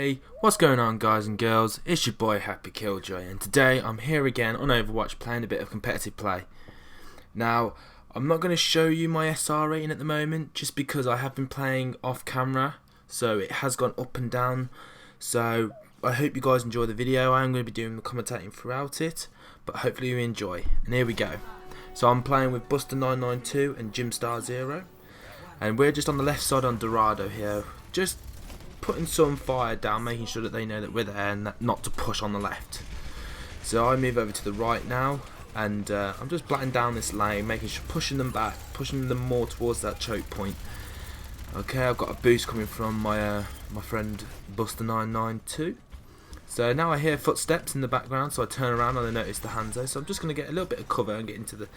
Hey, what's going on guys and girls, it's your boy HappyyKilljoy, and today I'm here again on Overwatch playing a bit of competitive play. Now, I'm not going to show you my SR rating at the moment, just because I have been playing off camera, so it has gone up and down, so I hope you guys enjoy the video. I am going to be doing the commentating throughout it, but hopefully you enjoy, and here we go. So I'm playing with Buster992 and Jimstar0, and we're just on the left side on Dorado here, just putting some fire down, making sure that they know that we're there and not to push on the left. So I move over to the right now, and I'm just blatting down this lane, making sure, pushing them back, pushing them more towards that choke point. Okay, I've got a boost coming from my my friend Buster992. So now I hear footsteps in the background, so I turn around and I notice the Hanzo. So I'm just going to get a little bit of cover and get into the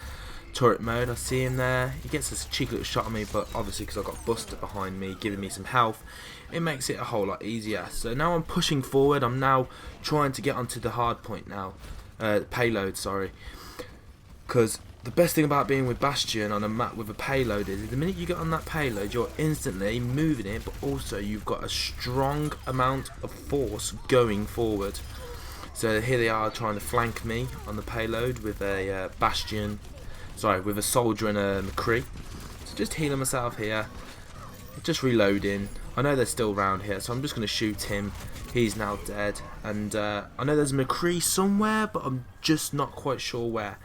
turret mode. I see him there. He gets a cheeky little shot on me, but obviously because I've got Buster behind me giving me some health, it makes it a whole lot easier. So now I'm pushing forward. I'm now trying to get onto the hard point now. Payload, sorry. Because the best thing about being with Bastion on a map with a payload is the minute you get on that payload, you're instantly moving it, but also you've got a strong amount of force going forward. So here they are trying to flank me on the payload with a Bastion, sorry, with a soldier and a McCree. So just healing myself here, just reloading. I know they're still around here, so I'm just going to shoot him. He's now dead, and I know there's a McCree somewhere, but I'm just not quite sure where.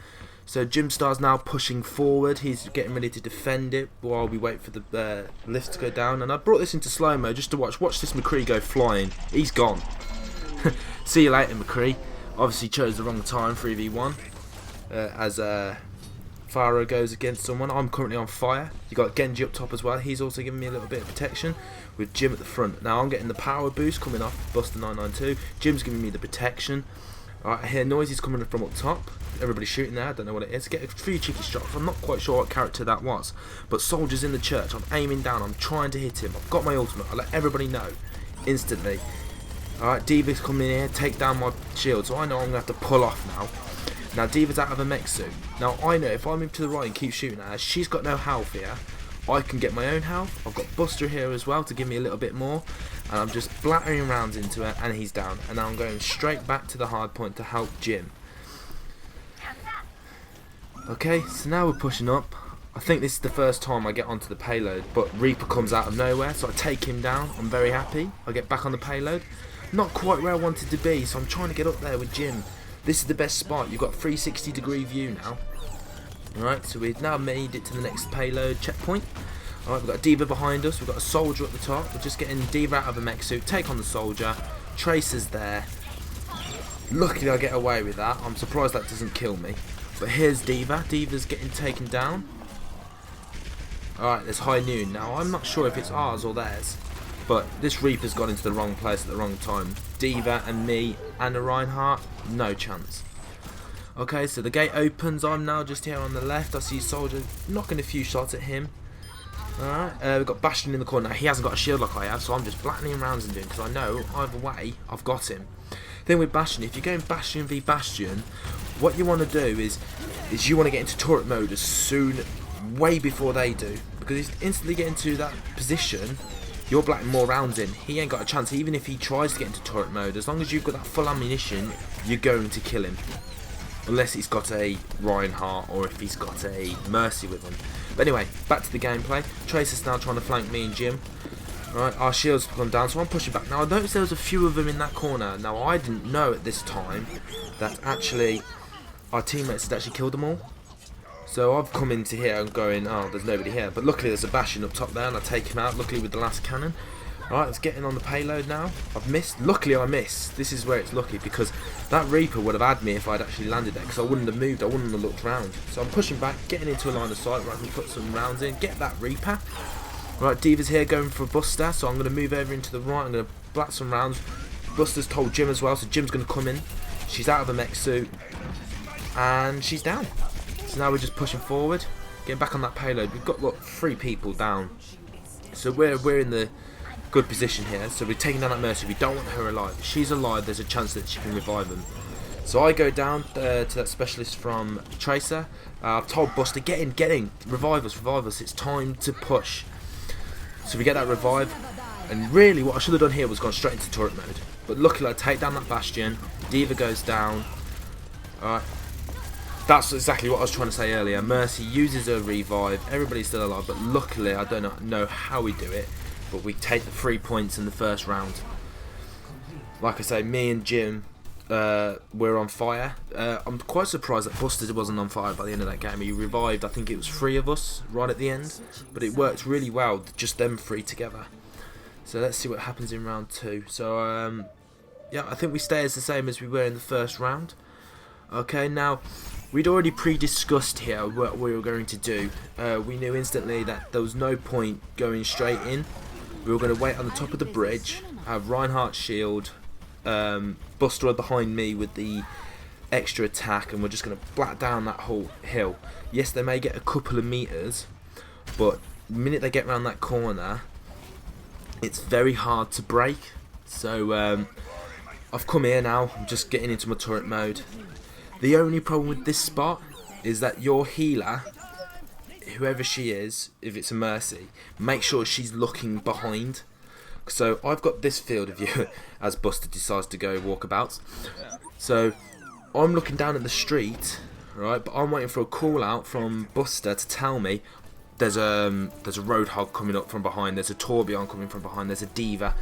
So Jimstar's now pushing forward. He's getting ready to defend it while we wait for the lift to go down. And I brought this into slow-mo just to watch this McCree go flying. He's gone. See you later, McCree. Obviously chose the wrong time, 3v1. As Pharaoh goes against someone. I'm currently on fire. You got Genji up top as well. He's also giving me a little bit of protection with Jim at the front. Now I'm getting the power boost coming off Buster992. Jim's giving me the protection. Alright, I hear noises coming from up top. Everybody's shooting there, I don't know what it is. Get a few cheeky shots. I'm not quite sure what character that was. But soldiers in the church, I'm aiming down, I'm trying to hit him. I've got my ultimate, I'll let everybody know instantly. Alright, D.Va's coming in here, take down my shield. So I know I'm going to have to pull off now. Now D.Va's out of a mech suit. Now I know if I move to the right and keep shooting at her, she's got no health here. I can get my own health. I've got Buster here as well to give me a little bit more. And I'm just blattering rounds into her and he's down. And now I'm going straight back to the hard point to help Jim. Okay, so now we're pushing up. I think this is the first time I get onto the payload, but Reaper comes out of nowhere, so I take him down. I'm very happy. I get back on the payload. Not quite where I wanted to be, so I'm trying to get up there with Jim. This is the best spot. You've got 360-degree view now. Alright, so we've now made it to the next payload checkpoint. Alright, we've got a D.Va behind us. We've got a soldier at the top. We're just getting D.Va out of a mech suit. Take on the soldier. Tracer's there. Luckily I get away with that. I'm surprised that doesn't kill me. But here's D.Va. D.Va's getting taken down. Alright, there's High Noon. Now, I'm not sure if it's ours or theirs. But this Reaper's gone into the wrong place at the wrong time. D.Va and me and a Reinhardt, no chance. Okay, so the gate opens. I'm now just here on the left. I see Soldier knocking a few shots at him. Alright, we've got Bastion in the corner. Now, he hasn't got a shield like I have, so I'm just flattening him rounds and doing, because I know either way I've got him. Thing with Bastion, if you're going Bastion v Bastion, what you want to do is you want to get into turret mode as soon, way before they do, because if you instantly get into that position, you're blatting more rounds in. He ain't got a chance, even if he tries to get into turret mode. As long as you've got that full ammunition, you're going to kill him, unless he's got a Reinhardt or if he's got a Mercy with him. But anyway, back to the gameplay. Tracer's now trying to flank me and Jim. Right, our shields have gone down, so I'm pushing back. Now I noticed there was a few of them in that corner. Now I didn't know at this time that actually our teammates had actually killed them all. So I've come into here and going, oh, there's nobody here. But luckily there's a Bastion up top there and I take him out, luckily with the last cannon. Alright, let's get in on the payload now. I've missed. Luckily I missed. This is where it's lucky, because that Reaper would have had me if I'd actually landed there, because I wouldn't have moved, I wouldn't have looked round. So I'm pushing back, getting into a line of sight where I can put some rounds in, get that Reaper. Right, D.Va's here going for a Buster, so I'm going to move over into the right. I'm going to blat some rounds. Buster's told Jim as well, so Jim's going to come in. She's out of a mech suit, and she's down. So now we're just pushing forward, getting back on that payload. We've got, look, 3 people down. So we're in the good position here. So we're taking down that Mercy. We don't want her alive. If she's alive, there's a chance that she can revive him. So I go down to that specialist from Tracer. I've told Buster, get in, revive us, it's time to push. So we get that revive. And really what I should have done here was gone straight into turret mode. But luckily I take down that Bastion, D.Va goes down. Alright. That's exactly what I was trying to say earlier. Mercy uses her revive, everybody's still alive, but luckily I don't know how we do it, but we take the 3 points in the first round. Like I say, me and Jim, we're on fire. I'm quite surprised that Buster wasn't on fire by the end of that game. He revived, I think it was 3 of us right at the end, but it worked really well, just them 3 together. So let's see what happens in round 2. So yeah, I think we stay as the same as we were in the first round. Okay, now we'd already pre-discussed here what we were going to do. We knew instantly that there was no point going straight in. We were going to wait on the top of the bridge, have Reinhardt's shield, Buster behind me with the extra attack, and we're just going to black down that whole hill. Yes, they may get a couple of meters, but the minute they get around that corner, it's very hard to break. So I've come here now, I'm just getting into my turret mode. The only problem with this spot is that your healer, whoever she is, if it's a Mercy, make sure she's looking behind. So I've got this field of view as Buster decides to go walkabouts. So I'm looking down at the street, right? But I'm waiting for a call out from Buster to tell me there's a Roadhog coming up from behind, there's a Torbjorn coming from behind, there's a D.Va.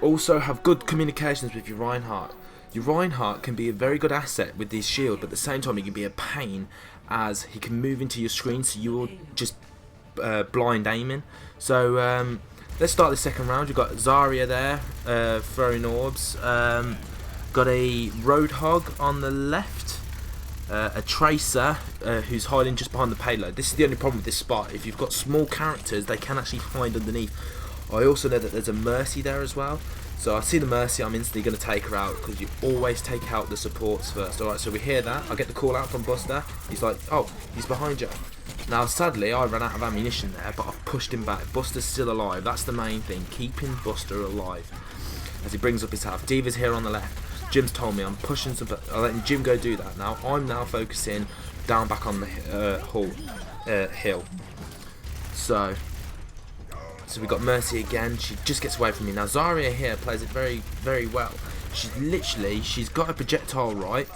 Also have good communications with your Reinhardt. Your Reinhardt can be a very good asset with his shield, but at the same time he can be a pain as he can move into your screen, so you're just blind aiming. So let's start the second round. You've got Zarya there throwing orbs. Got a Roadhog on the left. A Tracer who's hiding just behind the payload. This is the only problem with this spot. If you've got small characters, they can actually hide underneath. I also know that there's a Mercy there as well. So I see the Mercy, I'm instantly going to take her out, because you always take out the supports first. Alright, so we hear that. I get the call out from Buster. He's like, oh, he's behind you. Now sadly I ran out of ammunition there, but I've pushed him back. Buster's still alive. That's the main thing, keeping Buster alive as he brings up his health. D.Va's here on the left. Jim's told me I'm pushing some, but I'm letting Jim go do that. Now I'm now focusing down back on the hill. So we got Mercy again. She just gets away from me. Now Zarya here plays it very, very well. She's got a projectile right.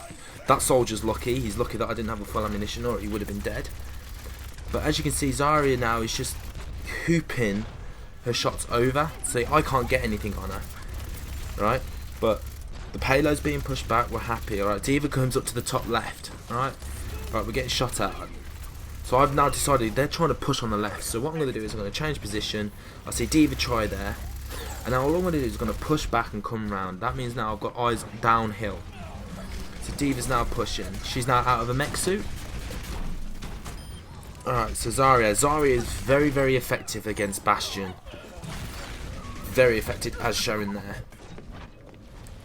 That soldier's lucky. He's lucky that I didn't have a full ammunition, or he would have been dead. But as you can see, Zarya now is just hooping her shots over. See, I can't get anything on her, right? But the payload's being pushed back. We're happy. Alright, D.Va comes up to the top left. Alright, we're getting shot at. So I've now decided they're trying to push on the left. So what I'm going to do is I'm going to change position. I see D.Va try there. And now all I'm going to do is going to push back and come round. That means now I've got eyes downhill. So D.Va's now pushing. She's now out of a mech suit. Alright, so Zarya is very, very effective against Bastion. Very effective as shown there.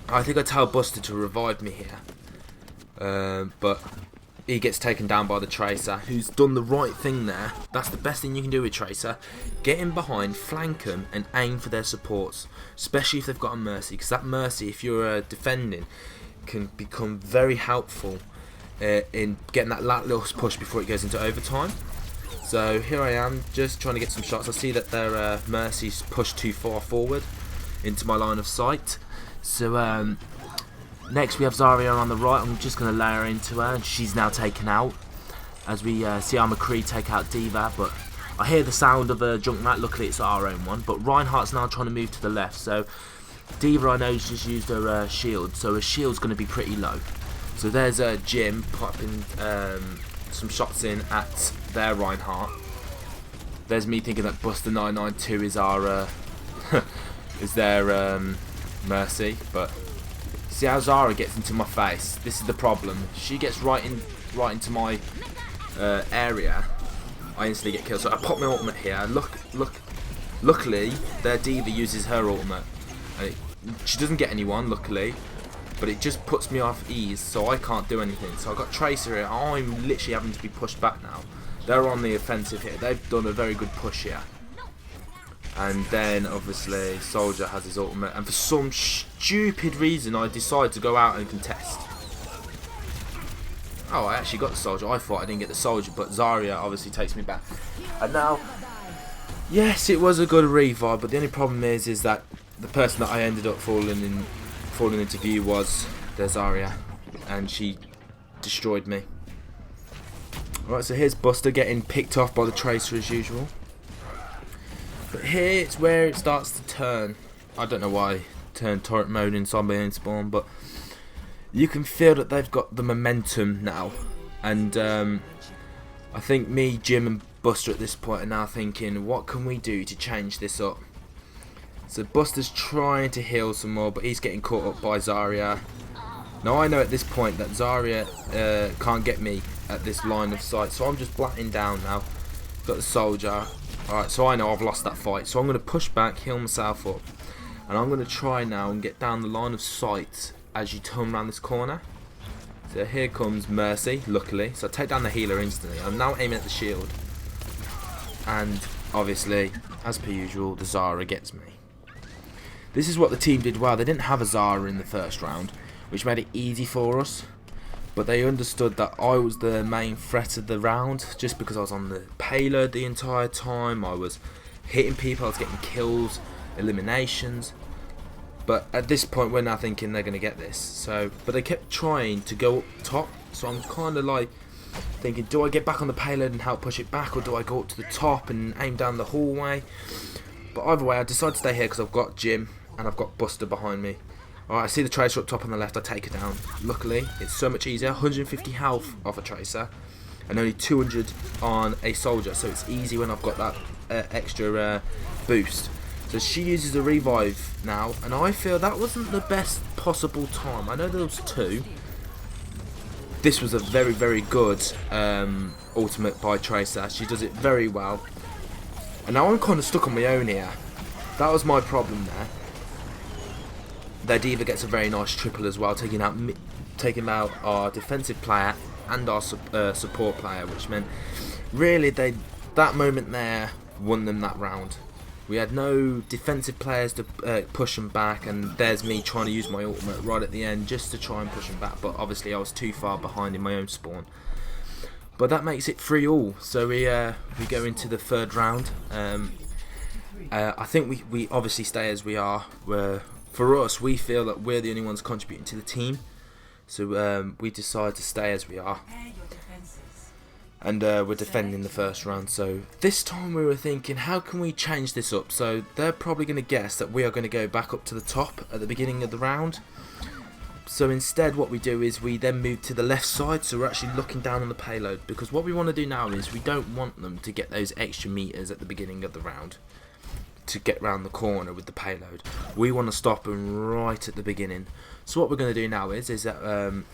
I think I tell Buster to revive me here. But he gets taken down by the Tracer, who's done the right thing there. That's the best thing you can do with Tracer. Get in behind, flank them, and aim for their supports. Especially if they've got a Mercy. Because that Mercy, if you're defending, can become very helpful in getting that little push before it goes into overtime. So here I am, just trying to get some shots. I see that their Mercy's pushed too far forward into my line of sight. So next we have Zarya on the right. I'm just going to layer into her, and she's now taken out. As we see our McCree take out D.Va, but I hear the sound of a Junkrat. Luckily it's our own one. But Reinhardt's now trying to move to the left. So D.Va, I know, has just used her shield, so her shield's going to be pretty low. So there's Jim popping some shots in at their Reinhardt. There's me thinking that Buster992 is our is their Mercy, but see how Zara gets into my face. This is the problem. She gets right into my area. I instantly get killed. So I pop my ultimate here. Luckily, their D.Va uses her ultimate. She doesn't get anyone, luckily, but it just puts me off ease, so I can't do anything. So I've got Tracer here. I'm literally having to be pushed back now. They're on the offensive here. They've done a very good push here. And then, obviously, Soldier has his ultimate. And for some stupid reason, I decide to go out and contest. Oh, I actually got the Soldier. I thought I didn't get the Soldier, but Zarya obviously takes me back. And now, Yes, it was a good revive, but the only problem is that the person that I ended up falling into view was the Zarya, and she destroyed me. Alright, so here's Buster getting picked off by the Tracer as usual. But here it's where it starts to turn. I don't know why I turned turret mode inside my own spawn, but you can feel that they've got the momentum now. And I think me, Jim and Buster at this point are now thinking, what can we do to change this up? So Buster's trying to heal some more, but he's getting caught up by Zarya. Now I know at this point that Zarya can't get me at this line of sight, so I'm just blatting down now. Got the soldier. Alright, so I know I've lost that fight, so I'm going to push back, heal myself up, and I'm going to try now and get down the line of sight as you turn around this corner. So here comes Mercy, luckily, so I take down the healer instantly. I'm now aiming at the shield, and obviously, as per usual, the Zarya gets me. This is what the team did well. They didn't have a Zarya in the first round, which made it easy for us. But they understood that I was the main threat of the round, just because I was on the payload the entire time. I was hitting people, I was getting kills, eliminations. But at this point, we're now thinking they're going to get this. So, but they kept trying to go up top. So I'm kind of like thinking, do I get back on the payload and help push it back, or do I go up to the top and aim down the hallway? But either way, I decided to stay here because I've got Jim and I've got Buster behind me. Alright, I see the Tracer up top on the left, I take it down. Luckily, it's so much easier. 150 health off a Tracer and only 200 on a soldier, so it's easy when I've got that extra boost. So she uses a revive now, and I feel that wasn't the best possible time. I know there was two. This was a very, very good ultimate by Tracer. She does it very well. And now I'm kind of stuck on my own here. That was my problem there. Their D.Va gets a very nice triple as well, taking out our defensive player and our support player, which meant really that moment there won them that round. We had no defensive players to push them back, and there's me trying to use my ultimate right at the end just to try and push them back, but obviously I was too far behind in my own spawn. But that makes it 3-3, so we go into the third round. I think we obviously stay as we are. For us, we feel that we're the only ones contributing to the team, so we decide to stay as we are, and we're defending the first round. So this time we were thinking, how can we change this up? So they're probably going to guess that we are going to go back up to the top at the beginning of the round. So instead what we do is we then move to the left side, so we're actually looking down on the payload, because what we want to do now is we don't want them to get those extra meters at the beginning of the round to get round the corner with the payload. We want to stop them right at the beginning. So what we're going to do now is that I'm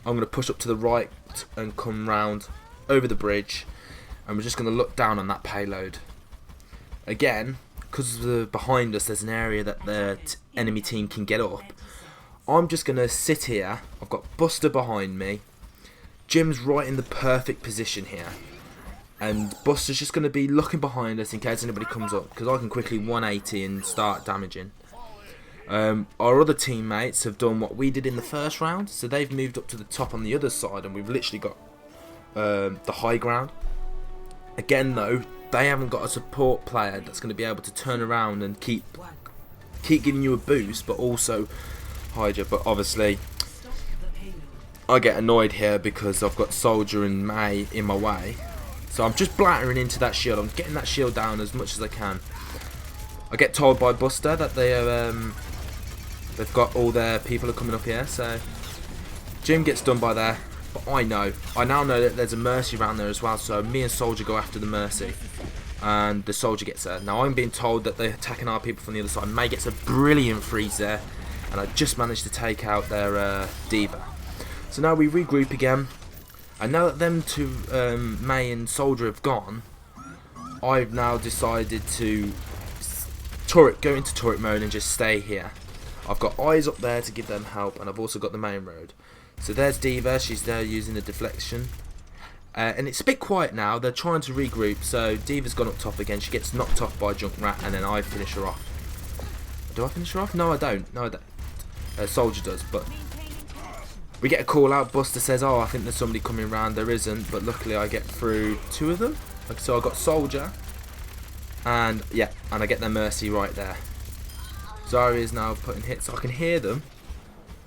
going to push up to the right and come round over the bridge, and we're just going to look down on that payload. Again, because behind us there's an area that the enemy team can get up, I'm just going to sit here. I've got Buster behind me, Jim's right in the perfect position here, and Buster's just going to be looking behind us in case anybody comes up, because I can quickly 180 and start damaging. Our other teammates have done what we did in the first round, so they've moved up to the top on the other side, and we've literally got the high ground. Again though, they haven't got a support player that's going to be able to turn around and keep giving you a boost, but also hide you. But obviously I get annoyed here because I've got Soldier and May in my way. So I'm just blattering into that shield. I'm getting that shield down as much as I can. I get told by Buster that they've got all their people are coming up here. So Jim gets done by there. But I now know that there's a Mercy around there as well. So me and Soldier go after the Mercy, and the Soldier gets there. Now I'm being told that they're attacking our people from the other side. May gets a brilliant freeze there, and I just managed to take out their D.Va. So now we regroup again. And now that them two, May and Soldier, have gone, I've now decided to go into turret mode and just stay here. I've got eyes up there to give them help, and I've also got the main road. So there's D.Va, she's there using the deflection. And it's a bit quiet now, they're trying to regroup, so D.Va's gone up top again. She gets knocked off by Junkrat, and then I finish her off. Do I finish her off? No, I don't. No, I don't. Soldier does, but we get a call out. Buster says, oh, I think there's somebody coming around. There isn't, but luckily I get through two of them. So I got Soldier, And yeah, and I get their mercy right there. Zarya is now putting hits. I can hear them.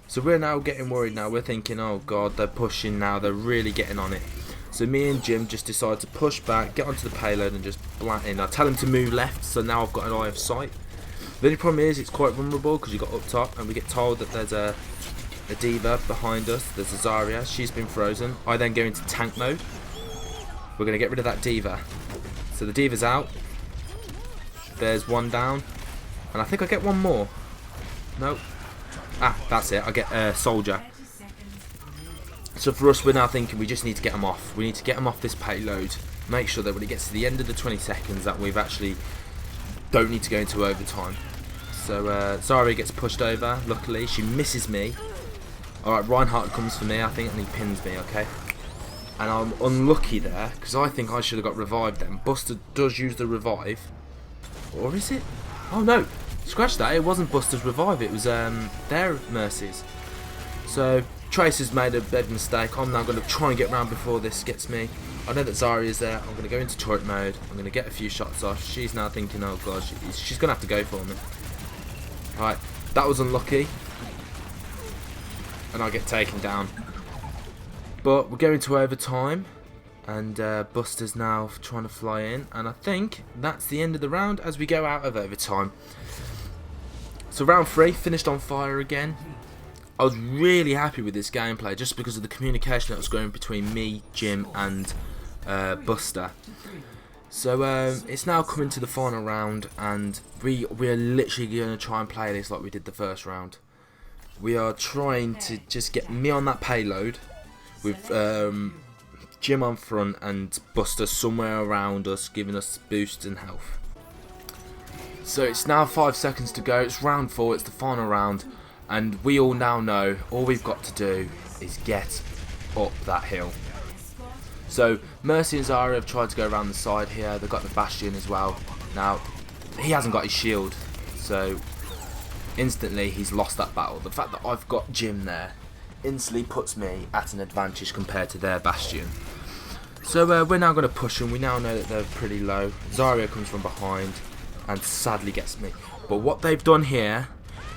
So we're now getting worried now. We're thinking, oh god, they're pushing now. They're really getting on it. So me and Jim just decide to push back, get onto the payload and just blat in. I tell him to move left, so now I've got an eye of sight. The only problem is it's quite vulnerable because you got up top and we get told that there's a D.Va behind us. There's a Zarya. She's been frozen. I then go into tank mode. We're going to get rid of that D.Va. So the D.Va's out. There's one down. And I think I get one more. Nope. Ah, that's it. I get a soldier. So for us, we're now thinking we just need to get them off. We need to get them off this payload. Make sure that when it gets to the end of the 20 seconds that we've actually don't need to go into overtime. So Zarya gets pushed over. Luckily, she misses me. Alright, Reinhardt comes for me, I think, and he pins me, okay? And I'm unlucky there, because I think I should have got revived then. Buster does use the revive. Or is it? Oh no, scratch that, it wasn't Buster's revive, it was their mercies. So, Trace has made a big mistake. I'm now going to try and get round before this gets me. I know that Zarya is there, I'm going to go into turret mode. I'm going to get a few shots off. She's now thinking, oh god, she's going to have to go for me. Alright, that was unlucky. And I get taken down. But we're going to overtime. And Buster's now trying to fly in. And I think that's the end of the round as we go out of overtime. So round 3, finished on fire again. I was really happy with this gameplay just because of the communication that was going between me, Jim and Buster. So it's now coming to the final round and we're literally going to try and play this like we did the first round. We are trying to just get me on that payload with Jim on front and Buster somewhere around us, giving us boosts and health. So it's now 5 seconds to go. It's round 4. It's the final round, and we all now know all we've got to do is get up that hill. So Mercy and Zarya have tried to go around the side here. They've got the Bastion as well. Now he hasn't got his shield, so instantly he's lost that battle. The fact that I've got Jim there instantly puts me at an advantage compared to their Bastion. So we're now going to push them. We now know that they're pretty low. Zarya comes from behind and sadly gets me. But what they've done here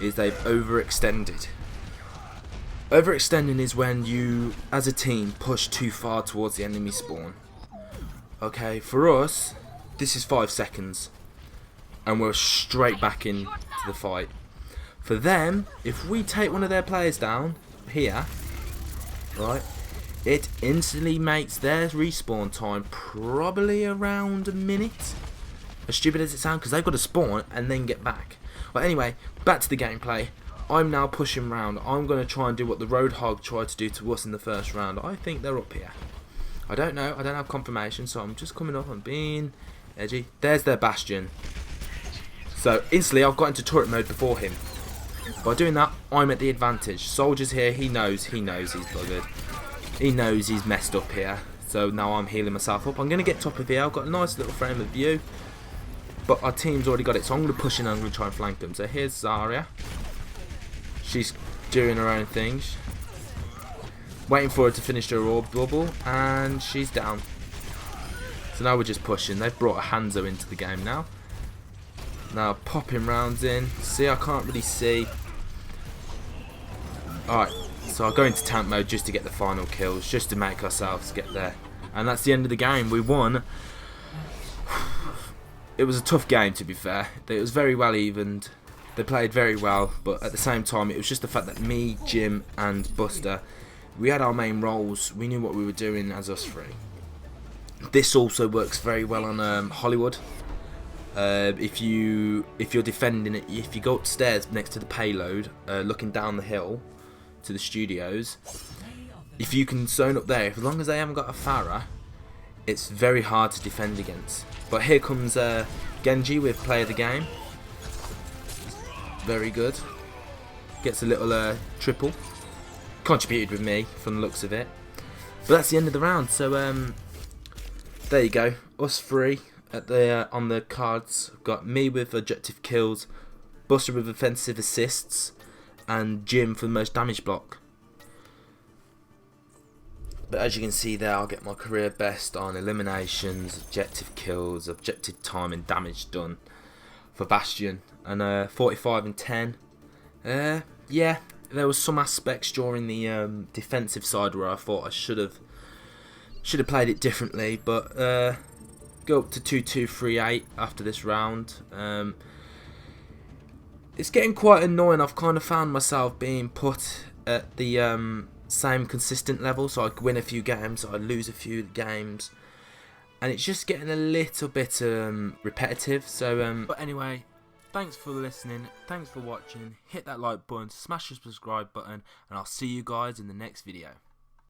is they've overextended. Overextending is when you, as a team, push too far towards the enemy spawn. Okay, for us, this is 5 seconds. And we're straight back into the fight. For them, if we take one of their players down here, right, it instantly makes their respawn time probably around a minute. As stupid as it sounds, because they've got to spawn and then get back. But anyway, back to the gameplay. I'm now pushing round. I'm going to try and do what the Roadhog tried to do to us in the first round. I think they're up here. I don't know. I don't have confirmation, so I'm just coming up and being edgy. There's their Bastion. So instantly I've got into turret mode before him. By doing that, I'm at the advantage. Soldier's here. He knows he's buggered. He knows he's messed up here. So now I'm healing myself up. I'm going to get top of here. I've got a nice little frame of view. But our team's already got it. So I'm going to push in and I'm going to try and flank them. So here's Zarya. She's doing her own thing. Waiting for her to finish her orb bubble. And she's down. So now we're just pushing. They've brought a Hanzo into the game now. Now popping rounds in. See, I can't really see. Alright, so I'll go into tank mode just to get the final kills, just to make ourselves get there. And that's the end of the game. We won. It was a tough game, to be fair. It was very well evened. They played very well, but at the same time it was just the fact that me, Jim and Buster, we had our main roles. We knew what we were doing as us three. This also works very well on Hollywood. If you're defending it, if you go upstairs next to the payload, looking down the hill to the studios, if you can zone up there, as long as they haven't got a Pharah, it's very hard to defend against. But here comes Genji with play of the game. Very good. Gets a little triple. Contributed with me from the looks of it. But that's the end of the round. So there you go. Us three at the on the cards. Got me with objective kills, Buster with offensive assists, and Jim for the most damage block. But as you can see there, I'll get my career best on eliminations, objective kills, objective time and damage done for Bastion, and 45 and 10. Yeah, there was some aspects during the defensive side where I thought I should have played it differently, but go up to 2-2-3-8 after this round. It's getting quite annoying. I've kind of found myself being put at the same consistent level, so I win a few games, I lose a few games, and it's just getting a little bit repetitive. So but anyway, thanks for listening, thanks for watching, hit that like button, smash the subscribe button, and I'll see you guys in the next video.